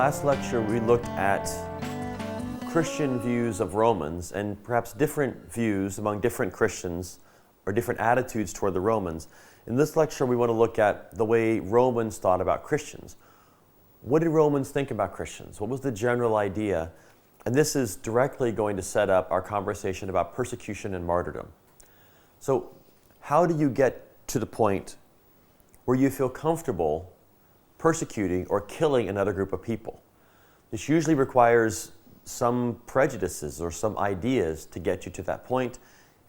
last lecture, we looked at Christian views of Romans and perhaps different views among different Christians or different attitudes toward the Romans. In this lecture, we want to look at the way Romans thought about Christians. What did Romans think about Christians? What was the general idea? And this is directly going to set up our conversation about persecution and martyrdom. So, how do you get to the point where you feel comfortable persecuting or killing another group of people? This usually requires some prejudices or some ideas to get you to that point,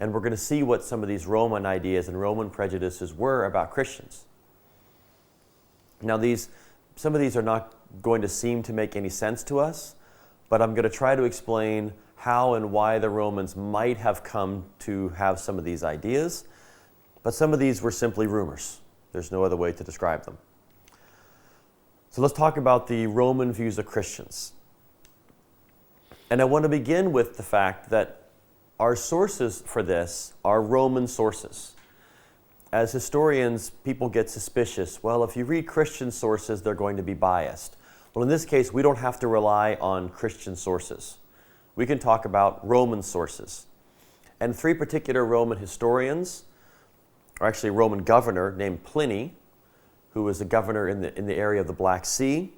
and we're going to see what some of these Roman ideas and Roman prejudices were about Christians. Now, some of these are not going to seem to make any sense to us, but I'm going to try to explain how and why the Romans might have come to have some of these ideas, but some of these were simply rumors. There's no other way to describe them. So let's talk about the Roman views of Christians. And I want to begin with the fact that our sources for this are Roman sources. As historians, people get suspicious. Well, if you read Christian sources, they're going to be biased. Well, in this case, we don't have to rely on Christian sources. We can talk about Roman sources. And three particular Roman historians, or actually a Roman governor named Pliny, who was a governor in the area of the Black Sea,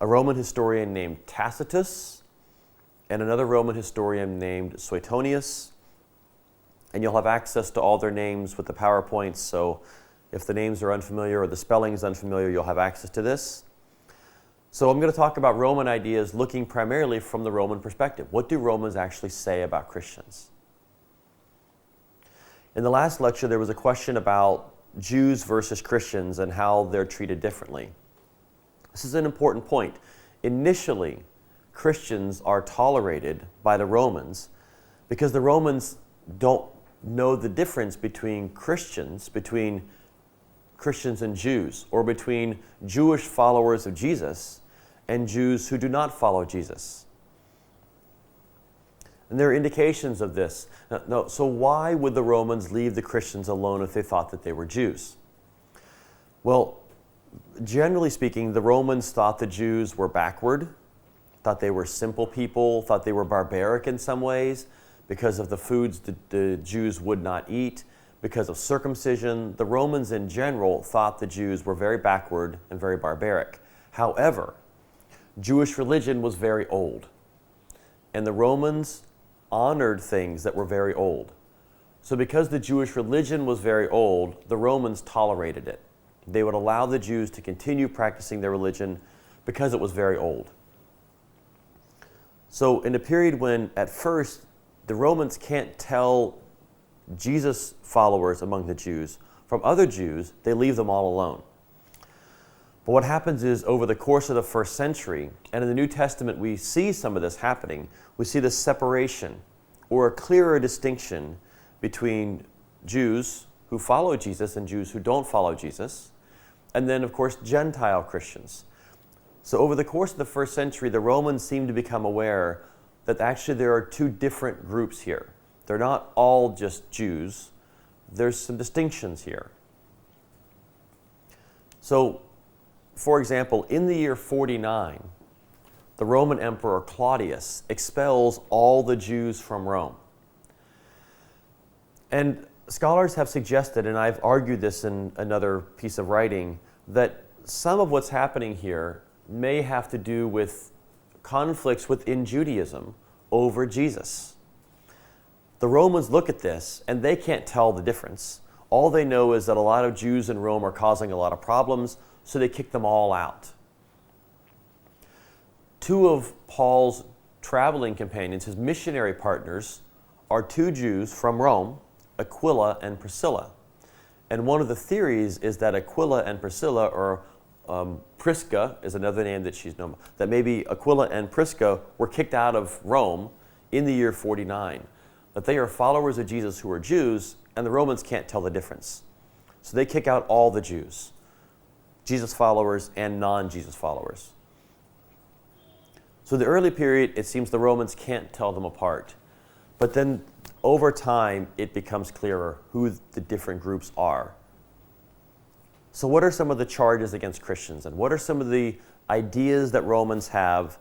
a Roman historian named Tacitus, and another Roman historian named Suetonius. And you'll have access to all their names with the PowerPoints, so if the names are unfamiliar or the spelling is unfamiliar, you'll have access to this. So I'm going to talk about Roman ideas looking primarily from the Roman perspective. What do Romans actually say about Christians? In the last lecture, there was a question about Jews versus Christians and how they're treated differently. This is an important point. Initially, Christians are tolerated by the Romans because the Romans don't know the difference between Christians and Jews, or between Jewish followers of Jesus and Jews who do not follow Jesus. And there are indications of this. So why would the Romans leave the Christians alone if they thought that they were Jews? Well, generally speaking, the Romans thought the Jews were backward, thought they were simple people, thought they were barbaric in some ways because of the foods the Jews would not eat, because of circumcision. The Romans in general thought the Jews were very backward and very barbaric. However, Jewish religion was very old, and the Romans honored things that were very old. So because the Jewish religion was very old, the Romans tolerated it. They would allow the Jews to continue practicing their religion because it was very old. So in a period when, at first, the Romans can't tell Jesus followers among the Jews from other Jews, they leave them all alone. But what happens is, over the course of the first century, and in the New Testament we see some of this happening, we see this separation or a clearer distinction between Jews who follow Jesus and Jews who don't follow Jesus, and then of course Gentile Christians. So over the course of the first century, the Romans seem to become aware that actually there are two different groups here. They're not all just Jews. There's some distinctions here. So, for example, in the year 49, the Roman Emperor Claudius expels all the Jews from Rome. And scholars have suggested, and I've argued this in another piece of writing, that some of what's happening here may have to do with conflicts within Judaism over Jesus. The Romans look at this and they can't tell the difference. All they know is that a lot of Jews in Rome are causing a lot of problems, so they kick them all out. Two of Paul's traveling companions, his missionary partners, are two Jews from Rome, Aquila and Priscilla. And one of the theories is that Aquila and Priscilla, or Prisca is another name that she's known, that maybe Aquila and Prisca were kicked out of Rome in the year 49. That they are followers of Jesus who are Jews, and the Romans can't tell the difference. So they kick out all the Jews, Jesus followers and non-Jesus followers. So the early period, it seems the Romans can't tell them apart. But then over time, it becomes clearer who the different groups are. So what are some of the charges against Christians, and what are some of the ideas that Romans have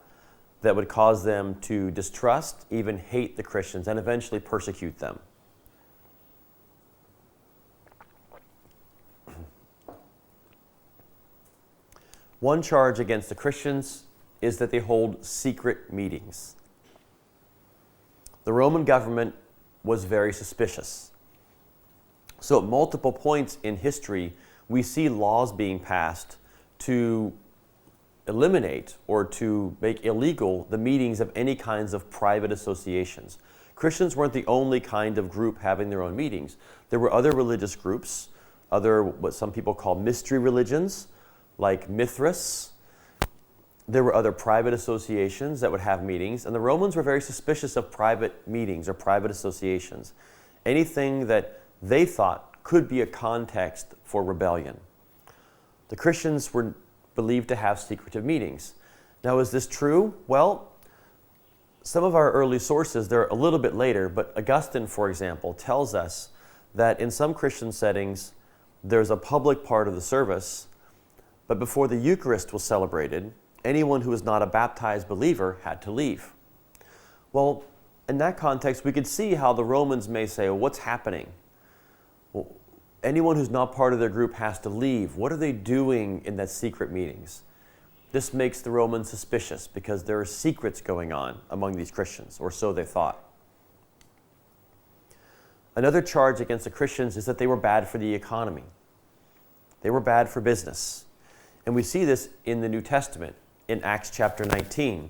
that would cause them to distrust, even hate the Christians, and eventually persecute them. One charge against the Christians is that they hold secret meetings. The Roman government was very suspicious. So at multiple points in history, we see laws being passed to eliminate or to make illegal the meetings of any kinds of private associations. Christians weren't the only kind of group having their own meetings. There were other religious groups, other what some people call mystery religions, like Mithras. There were other private associations that would have meetings, and the Romans were very suspicious of private meetings or private associations. Anything that they thought could be a context for rebellion. The Christians were believed to have secretive meetings. Now, is this true? Well, some of our early sources, they're a little bit later, but Augustine, for example, tells us that in some Christian settings, there's a public part of the service, but before the Eucharist was celebrated, anyone who was not a baptized believer had to leave. Well, in that context, we could see how the Romans may say, well, what's happening? Well, anyone who's not part of their group has to leave. What are they doing in that secret meetings? This makes the Romans suspicious because there are secrets going on among these Christians, or so they thought. Another charge against the Christians is that they were bad for the economy. They were bad for business. And we see this in the New Testament, in Acts chapter 19.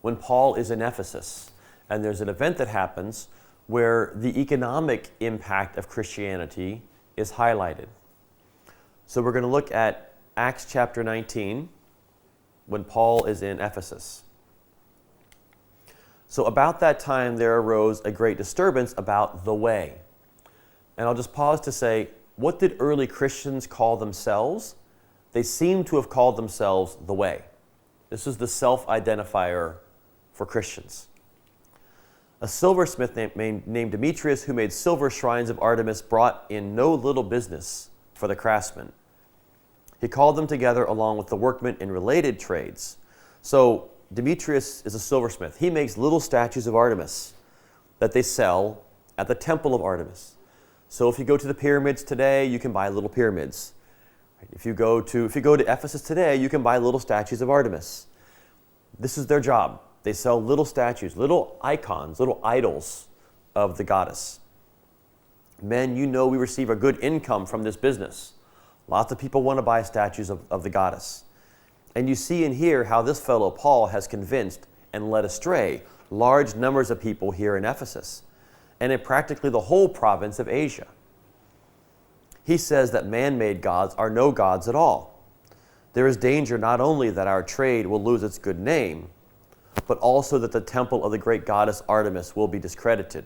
When Paul is in Ephesus, and there's an event that happens where the economic impact of Christianity is highlighted. So we're going to look at Acts chapter 19, when Paul is in Ephesus. So about that time there arose a great disturbance about the way. And I'll just pause to say, what did early Christians call themselves? They seem to have called themselves the way. This is the self-identifier for Christians. A silversmith named Demetrius, who made silver shrines of Artemis, brought in no little business for the craftsmen. He called them together along with the workmen in related trades. So Demetrius is a silversmith. He makes little statues of Artemis that they sell at the temple of Artemis. So if you go to the pyramids today, you can buy little pyramids. If you go to Ephesus today, you can buy little statues of Artemis. This is their job. They sell little statues, little icons, little idols of the goddess. Men, you know we receive a good income from this business. Lots of people want to buy statues of the goddess. And you see and hear how this fellow Paul has convinced and led astray large numbers of people here in Ephesus, and in practically the whole province of Asia. He says that man-made gods are no gods at all. There is danger not only that our trade will lose its good name, but also that the temple of the great goddess Artemis will be discredited.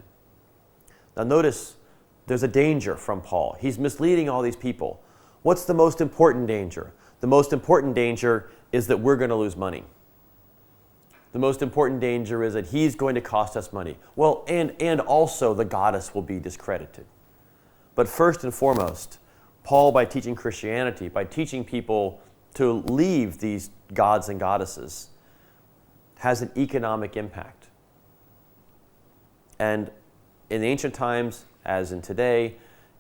Now notice, there's a danger from Paul. He's misleading all these people. What's the most important danger? The most important danger is that we're going to lose money. The most important danger is that he's going to cost us money. Well, and also the goddess will be discredited. But first and foremost, Paul, by teaching Christianity, by teaching people to leave these gods and goddesses, has an economic impact. And in ancient times, as in today,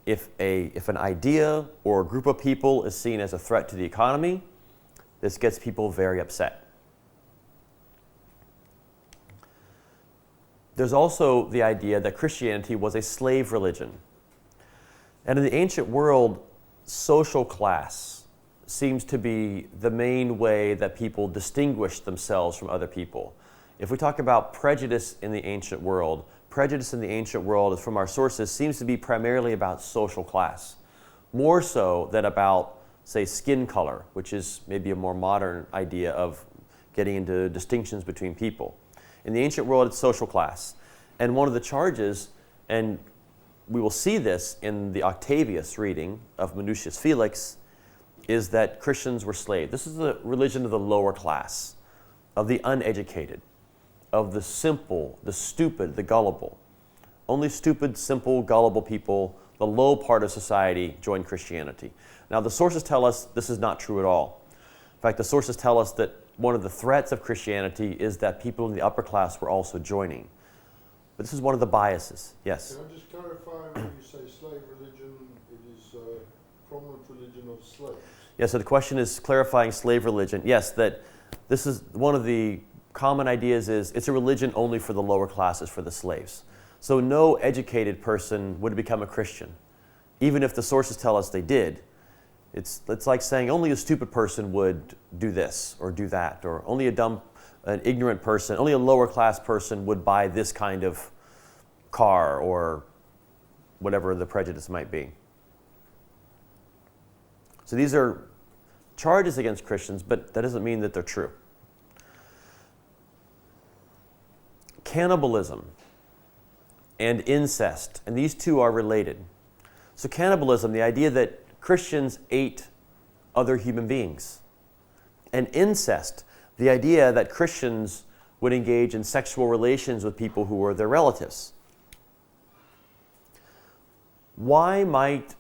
if an idea or a group of people is seen as a threat to the economy, this gets people very upset. There's also the idea that Christianity was a slave religion. And in the ancient world, social class seems to be the main way that people distinguish themselves from other people. If we talk about prejudice in the ancient world, prejudice in the ancient world, from our sources, seems to be primarily about social class, more so than about, say, skin color, which is maybe a more modern idea of getting into distinctions between people. In the ancient world, it's social class. And one of the charges, and we will see this in the Octavius reading of Minucius Felix, is that Christians were slaves. This is the religion of the lower class, of the uneducated, of the simple, the stupid, the gullible. Only stupid, simple, gullible people, the low part of society, join Christianity. Now, the sources tell us this is not true at all. fact, the sources tell us that one of the threats of Christianity is that people in the upper class were also joining. But this is one of the biases. Yes? Can I just clarify, when you say slave religion, it is a prominent religion of slaves? Yeah, so the question is clarifying slave religion. Yes, that this is one of the common ideas is it's a religion only for the lower classes, for the slaves. So no educated person would become a Christian, even if the sources tell us they did. It's like saying only a stupid person would do this or do that, or only an ignorant person, only a lower class person would buy this kind of car, or whatever the prejudice might be. So these are charges against Christians, but that doesn't mean that they're true. Cannibalism and incest, and these two are related. So cannibalism, the idea that Christians ate other human beings. And incest, the idea that Christians would engage in sexual relations with people who were their relatives. Why might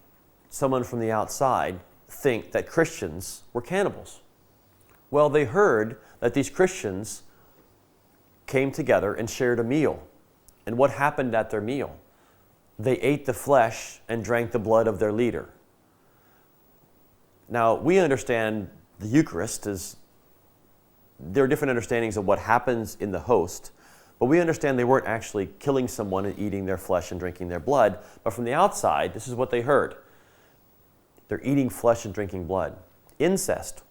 someone from the outside think that Christians were cannibals? Well, they heard that these Christians came together and shared a meal. And what happened at their meal? They ate the flesh and drank the blood of their leader. Now, we understand the Eucharist is, there are different understandings of what happens in the host, but we understand they weren't actually killing someone and eating their flesh and drinking their blood. But from the outside, this is what they heard. They're eating flesh and drinking blood. Incest.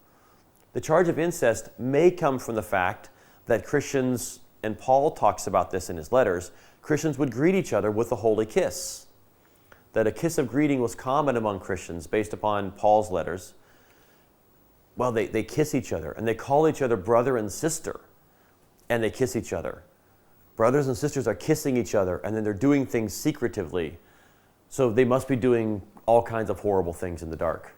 The charge of incest may come from the fact that Christians, and Paul talks about this in his letters, Christians would greet each other with a holy kiss. That a kiss of greeting was common among Christians based upon Paul's letters. Well, they kiss each other, and they call each other brother and sister, and they kiss each other. Brothers and sisters are kissing each other, and then they're doing things secretively. So they must be doing all kinds of horrible things in the dark.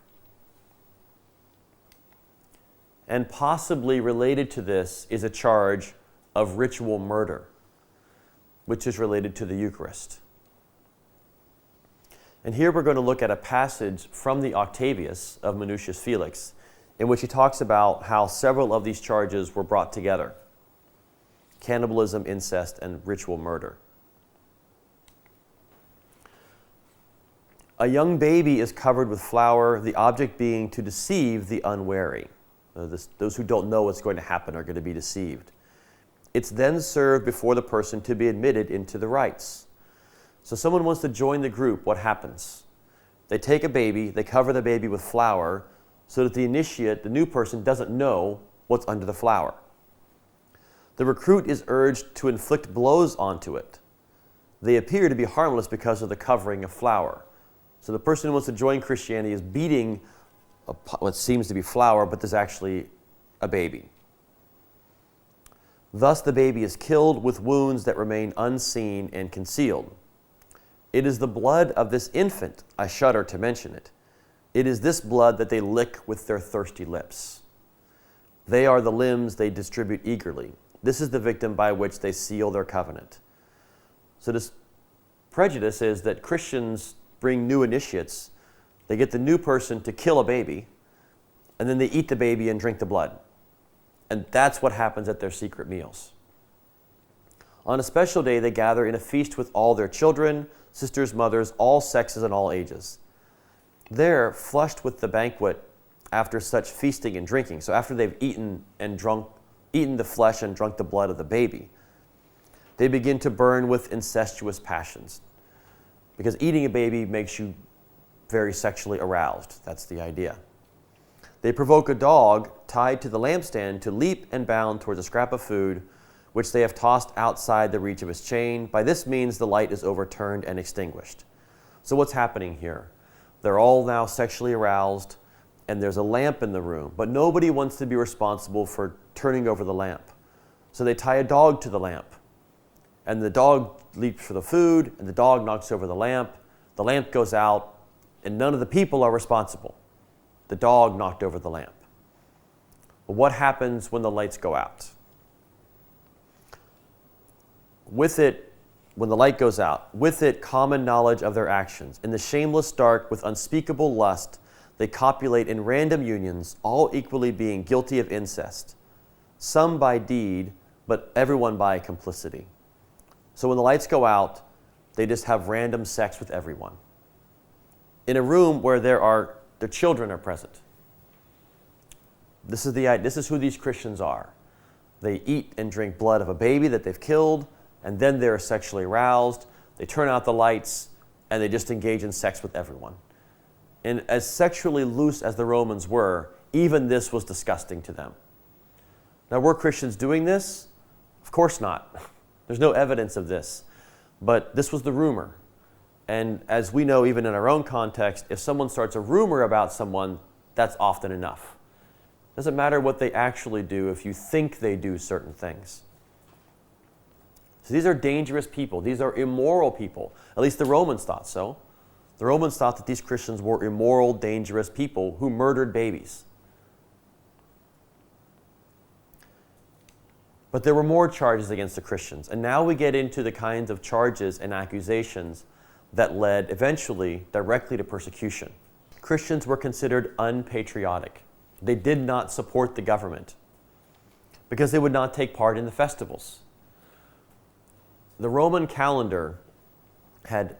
And possibly related to this is a charge of ritual murder, which is related to the Eucharist. And here we're going to look at a passage from the Octavius of Minucius Felix, in which he talks about how several of these charges were brought together: cannibalism, incest, and ritual murder. A young baby is covered with flour, the object being to deceive the unwary. Those who don't know what's going to happen are going to be deceived. It's then served before the person to be admitted into the rites. So someone wants to join the group, what happens? They take a baby, they cover the baby with flour, so that the initiate, the new person, doesn't know what's under the flour. The recruit is urged to inflict blows onto it. They appear to be harmless because of the covering of flour. So the person who wants to join Christianity is beating what seems to be flour, but there's actually a baby. Thus the baby is killed with wounds that remain unseen and concealed. It is the blood of this infant, I shudder to mention it. It is this blood that they lick with their thirsty lips. They are the limbs they distribute eagerly. This is the victim by which they seal their covenant. So this prejudice is that Christians bring new initiates. They get the new person to kill a baby, and then they eat the baby and drink the blood. And that's what happens at their secret meals. On a special day, they gather in a feast with all their children, sisters, mothers, all sexes and all ages. There, flushed with the banquet after such feasting and drinking, so after they've eaten the flesh and drunk the blood of the baby, they begin to burn with incestuous passions. Because eating a baby makes you very sexually aroused. That's the idea. They provoke a dog tied to the lampstand to leap and bound towards a scrap of food, which they have tossed outside the reach of his chain. By this means, the light is overturned and extinguished. So what's happening here? They're all now sexually aroused, and there's a lamp in the room, but nobody wants to be responsible for turning over the lamp. So they tie a dog to the lamp, and the dog leaps for the food, and the dog knocks over the lamp goes out, and none of the people are responsible. The dog knocked over the lamp. But what happens when the lights go out? With it, when the light goes out, with it common knowledge of their actions. In the shameless dark, with unspeakable lust, they copulate in random unions, all equally being guilty of incest, some by deed, but everyone by complicity. So when the lights go out, they just have random sex with everyone. In a room where their children are present. This is who these Christians are. They eat and drink blood of a baby that they've killed, and then they're sexually aroused. They turn out the lights, and they just engage in sex with everyone. And as sexually loose as the Romans were, even this was disgusting to them. Now, were Christians doing this? Of course not. There's no evidence of this. But this was the rumor. And as we know, even in our own context, if someone starts a rumor about someone, that's often enough. It doesn't matter what they actually do if you think they do certain things. So these are dangerous people. These are immoral people. At least the Romans thought so. The Romans thought that these Christians were immoral, dangerous people who murdered babies. But there were more charges against the Christians. And now we get into the kinds of charges and accusations that led eventually directly to persecution. Christians were considered unpatriotic. They did not support the government because they would not take part in the festivals. The Roman calendar had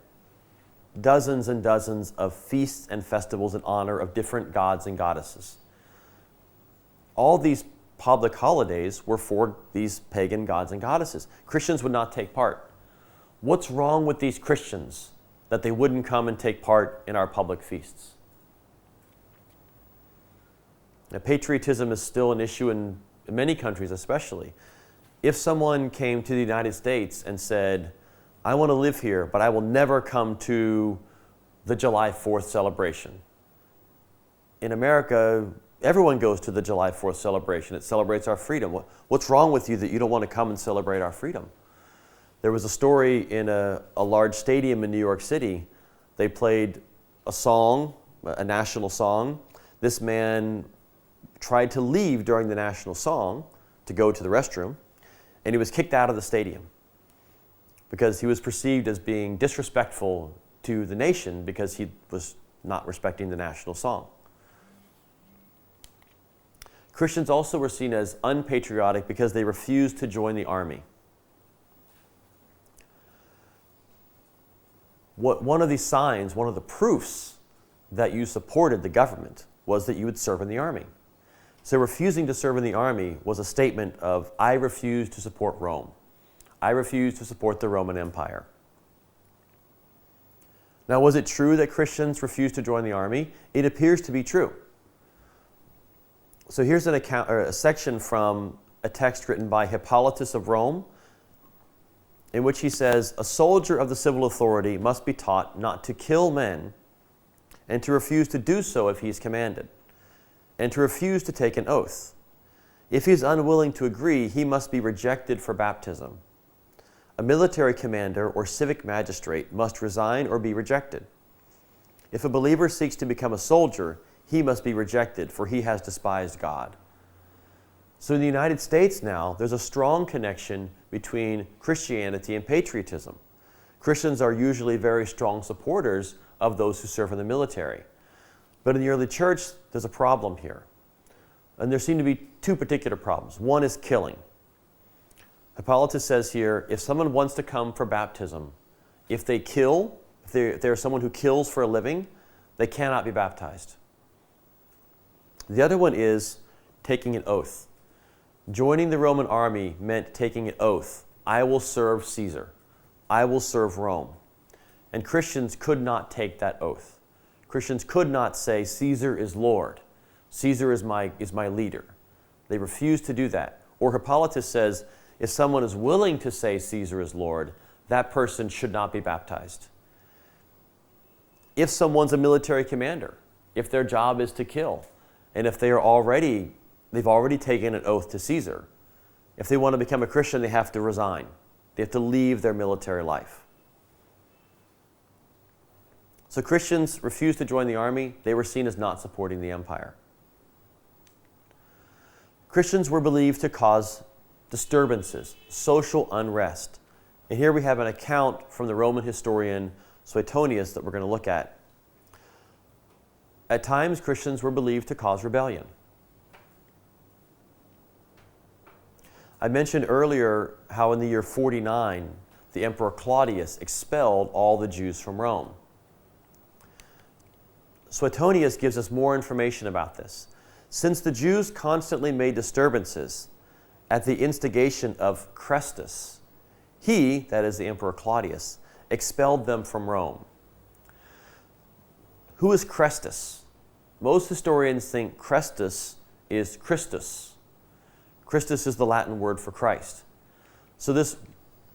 dozens and dozens of feasts and festivals in honor of different gods and goddesses. All these public holidays were for these pagan gods and goddesses. Christians would not take part. What's wrong with these Christians that they wouldn't come and take part in our public feasts? Now, patriotism is still an issue in many countries especially. If someone came to the United States and said, I want to live here, but I will never come to the July 4th celebration. In America, everyone goes to the July 4th celebration. It celebrates our freedom. What's wrong with you that you don't want to come and celebrate our freedom? There was a story in a large stadium in New York City. They played a song, a national song. This man tried to leave during the national song to go to the restroom, and he was kicked out of the stadium because he was perceived as being disrespectful to the nation because he was not respecting the national song. Christians also were seen as unpatriotic because they refused to join the army. One of these signs, one of the proofs that you supported the government was that you would serve in the army. So refusing to serve in the army was a statement of, I refuse to support Rome. I refuse to support the Roman Empire. Now, was it true that Christians refused to join the army? It appears to be true. So here's a section from a text written by Hippolytus of Rome, in which he says, a soldier of the civil authority must be taught not to kill men and to refuse to do so if he is commanded, and to refuse to take an oath. If he is unwilling to agree, he must be rejected for baptism. A military commander or civic magistrate must resign or be rejected. If a believer seeks to become a soldier, he must be rejected, for he has despised God. So in the United States now, there's a strong connection between Christianity and patriotism. Christians are usually very strong supporters of those who serve in the military. But in the early church, there's a problem here. And there seem to be two particular problems. One is killing. Hippolytus says here, if someone wants to come for baptism, if they kill, if they're someone who kills for a living, they cannot be baptized. The other one is taking an oath. Joining the Roman army meant taking an oath. I will serve Caesar. I will serve Rome. And Christians could not take that oath. Christians could not say, Caesar is Lord. Caesar is my leader. They refused to do that. Or Hippolytus says, if someone is willing to say Caesar is Lord, that person should not be baptized. If someone's a military commander, if their job is to kill, and if they've already taken an oath to Caesar, if they want to become a Christian, they have to resign. They have to leave their military life. So Christians refused to join the army. They were seen as not supporting the empire. Christians were believed to cause disturbances, social unrest. And here we have an account from the Roman historian Suetonius that we're going to look at. At times, Christians were believed to cause rebellion. I mentioned earlier how in the year 49, the Emperor Claudius expelled all the Jews from Rome. Suetonius gives us more information about this. Since the Jews constantly made disturbances at the instigation of Chrestus, he, that is the Emperor Claudius, expelled them from Rome. Who is Chrestus? Most historians think Chrestus is Christus. Christus is the Latin word for Christ. So this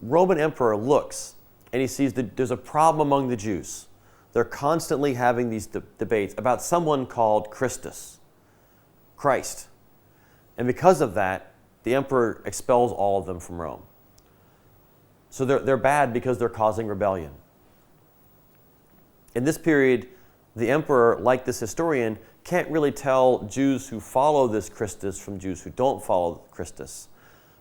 Roman emperor looks and he sees that there's a problem among the Jews. They're constantly having these debates about someone called Christus, Christ. And because of that, the emperor expels all of them from Rome. So they're bad because they're causing rebellion. In this period, the emperor, like this historian, can't really tell Jews who follow this Christus from Jews who don't follow Christus.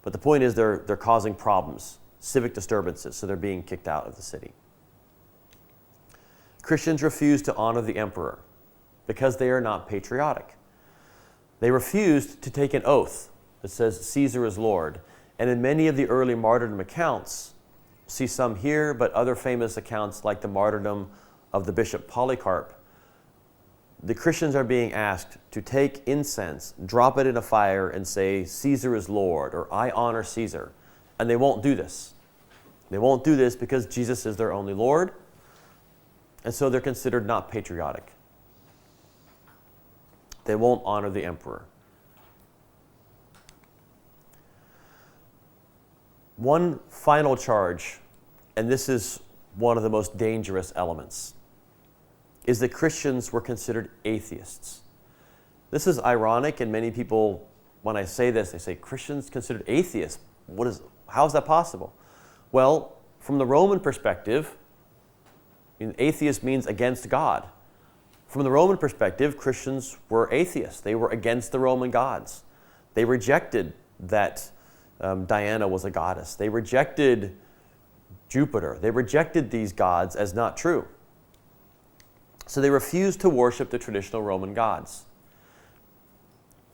But the point is they're causing problems, civic disturbances, so they're being kicked out of the city. Christians refuse to honor the emperor because they are not patriotic. They refused to take an oath that says Caesar is Lord. And in many of the early martyrdom accounts, see some here, but other famous accounts like the martyrdom of the Bishop Polycarp, the Christians are being asked to take incense, drop it in a fire, and say, Caesar is Lord, or I honor Caesar. And they won't do this. They won't do this because Jesus is their only Lord, and so they're considered not patriotic. They won't honor the emperor. One final charge, and this is one of the most dangerous elements, is that Christians were considered atheists. This is ironic, and many people, when I say this, they say, Christians considered atheists? How is that possible? Well, from the Roman perspective, atheist means against God. From the Roman perspective, Christians were atheists. They were against the Roman gods. They rejected that Diana was a goddess. They rejected Jupiter. They rejected these gods as not true. So they refused to worship the traditional Roman gods.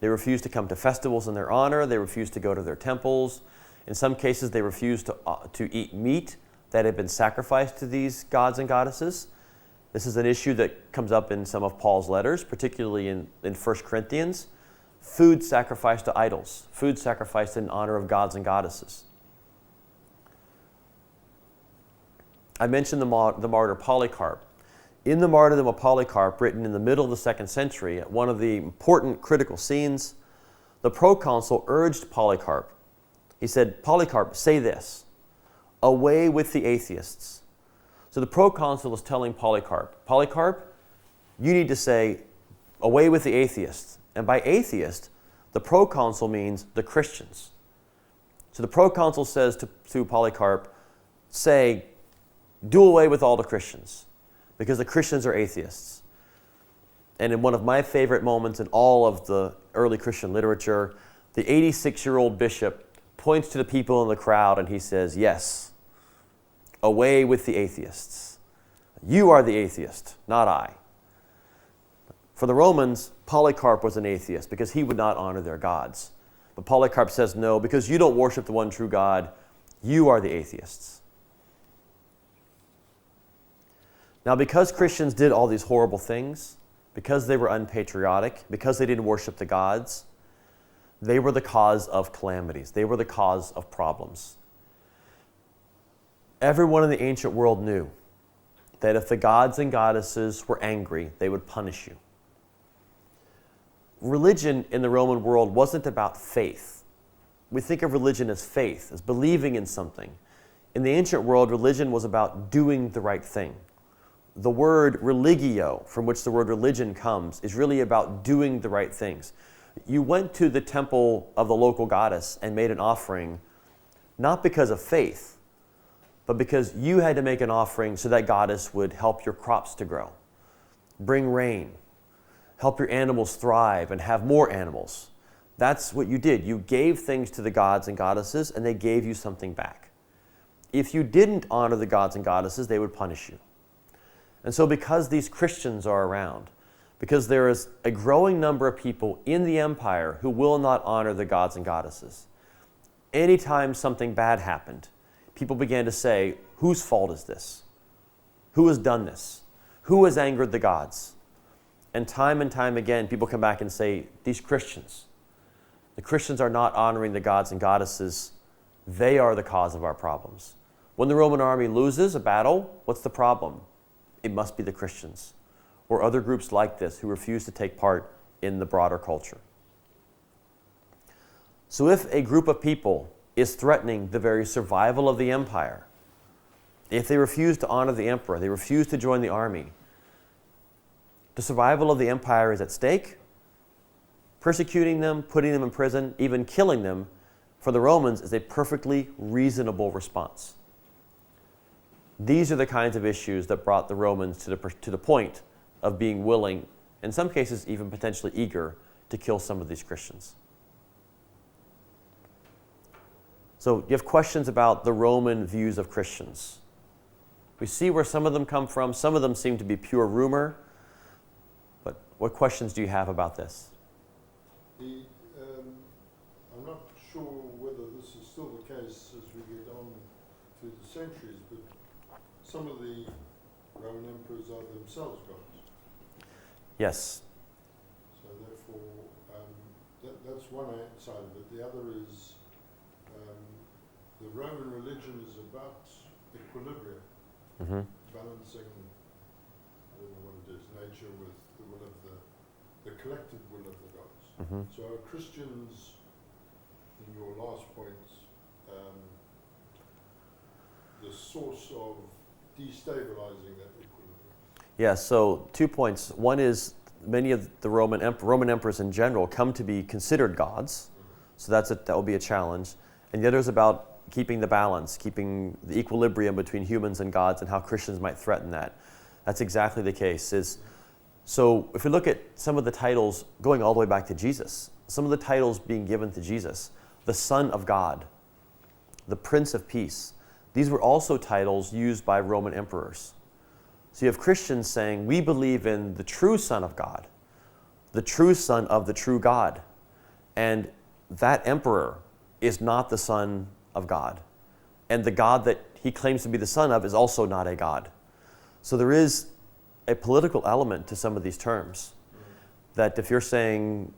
They refused to come to festivals in their honor. They refused to go to their temples. In some cases, they refused to eat meat that had been sacrificed to these gods and goddesses. This is an issue that comes up in some of Paul's letters, particularly in 1 Corinthians. Food sacrificed to idols, food sacrificed in honor of gods and goddesses. I mentioned the martyr Polycarp. In the martyrdom of Polycarp, written in the middle of the 2nd century, at one of the important critical scenes, the proconsul urged Polycarp. He said, Polycarp, say this, away with the atheists. So the proconsul is telling Polycarp, Polycarp, you need to say, away with the atheists. And by atheist, the proconsul means the Christians. So the proconsul says to Polycarp, say, do away with all the Christians, because the Christians are atheists. And in one of my favorite moments in all of the early Christian literature, the 86-year-old bishop points to the people in the crowd and he says, yes, away with the atheists. You are the atheist, not I. For the Romans, Polycarp was an atheist because he would not honor their gods. But Polycarp says, no, because you don't worship the one true God, you are the atheists. Now, because Christians did all these horrible things, because they were unpatriotic, because they didn't worship the gods, they were the cause of calamities. They were the cause of problems. Everyone in the ancient world knew that if the gods and goddesses were angry, they would punish you. Religion in the Roman world wasn't about faith. We think of religion as faith, as believing in something. In the ancient world, religion was about doing the right thing. The word religio, from which the word religion comes, is really about doing the right things. You went to the temple of the local goddess and made an offering, not because of faith, but because you had to make an offering so that goddess would help your crops to grow, bring rain, help your animals thrive and have more animals. That's what you did. You gave things to the gods and goddesses, and they gave you something back. If you didn't honor the gods and goddesses, they would punish you. And so because these Christians are around, because there is a growing number of people in the empire who will not honor the gods and goddesses. Anytime something bad happened, people began to say, whose fault is this? Who has done this? Who has angered the gods? And time again, people come back and say, these Christians. The Christians are not honoring the gods and goddesses. They are the cause of our problems. When the Roman army loses a battle, what's the problem? It must be the Christians or other groups like this who refuse to take part in the broader culture. So if a group of people is threatening the very survival of the empire, if they refuse to honor the emperor, they refuse to join the army, the survival of the empire is at stake. Persecuting them, putting them in prison, even killing them, for the Romans is a perfectly reasonable response. These are the kinds of issues that brought the Romans to the point of being willing, in some cases even potentially eager, to kill some of these Christians. So you have questions about the Roman views of Christians. We see where some of them come from. Some of them seem to be pure rumor. But what questions do you have about this? I'm not sure whether this is still the case as we get on through the centuries, but some of the Roman emperors are themselves gods. Yes. So therefore, that's one side of it. The other is the Roman religion is about equilibrium, balancing, I don't know what it is, nature with the will of the collective will of the gods. So are Christians, in your last point, the source of destabilizing that equilibrium? Yeah, so 2 points. One is many of the Roman emperors in general come to be considered gods, so that will be a challenge. And the other is about keeping the balance, keeping the equilibrium between humans and gods, and how Christians might threaten that. That's exactly the case. So if we look at some of the titles going all the way back to Jesus, some of the titles being given to Jesus, the Son of God, the Prince of Peace, these were also titles used by Roman emperors. So you have Christians saying, we believe in the true Son of God, the true Son of the true God. And that emperor is not the Son of God. And the God that he claims to be the son of is also not a God. So there is a political element to some of these terms. That if you're saying,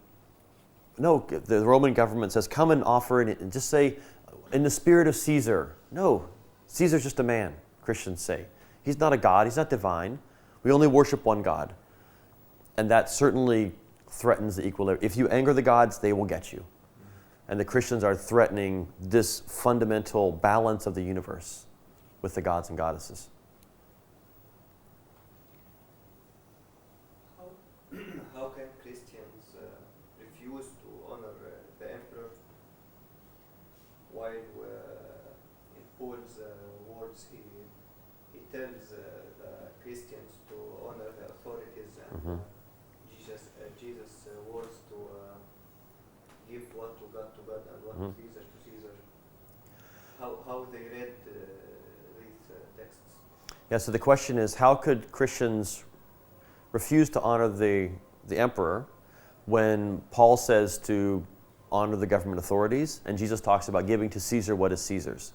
no, the Roman government says, come and offer it, and just say, in the spirit of Caesar. No, Caesar's just a man, Christians say. He's not a God, he's not divine. We only worship one God. And that certainly threatens the equilibrium. If you anger the gods, they will get you. And the Christians are threatening this fundamental balance of the universe with the gods and goddesses. How can Christians refuse to honor the emperor while in Paul's words he tells the Christians to honor the authorities and Jesus' words to give what to God and what to Caesar. How they read these texts? Yeah, so the question is, how could Christians refuse to honor the emperor when Paul says to honor the government authorities and Jesus talks about giving to Caesar what is Caesar's?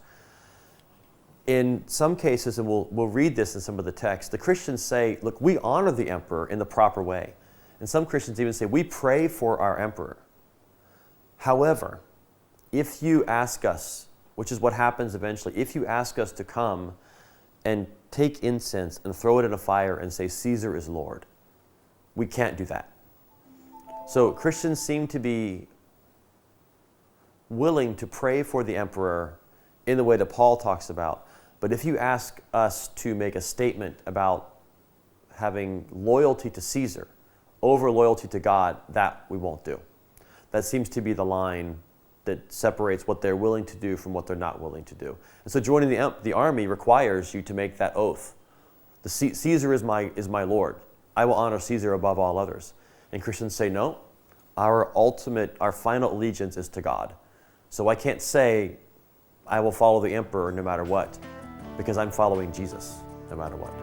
In some cases, and we'll read this in some of the texts, the Christians say, look, we honor the emperor in the proper way. And some Christians even say, we pray for our emperor. However, if you ask us, which is what happens eventually, if you ask us to come and take incense and throw it in a fire and say, Caesar is Lord, we can't do that. So Christians seem to be willing to pray for the emperor in the way that Paul talks about. But if you ask us to make a statement about having loyalty to Caesar over loyalty to God, that we won't do. That seems to be the line that separates what they're willing to do from what they're not willing to do. And so joining the army requires you to make that oath. Caesar is my Lord. I will honor Caesar above all others. And Christians say, no, our final allegiance is to God. So I can't say I will follow the emperor no matter what, because I'm following Jesus no matter what.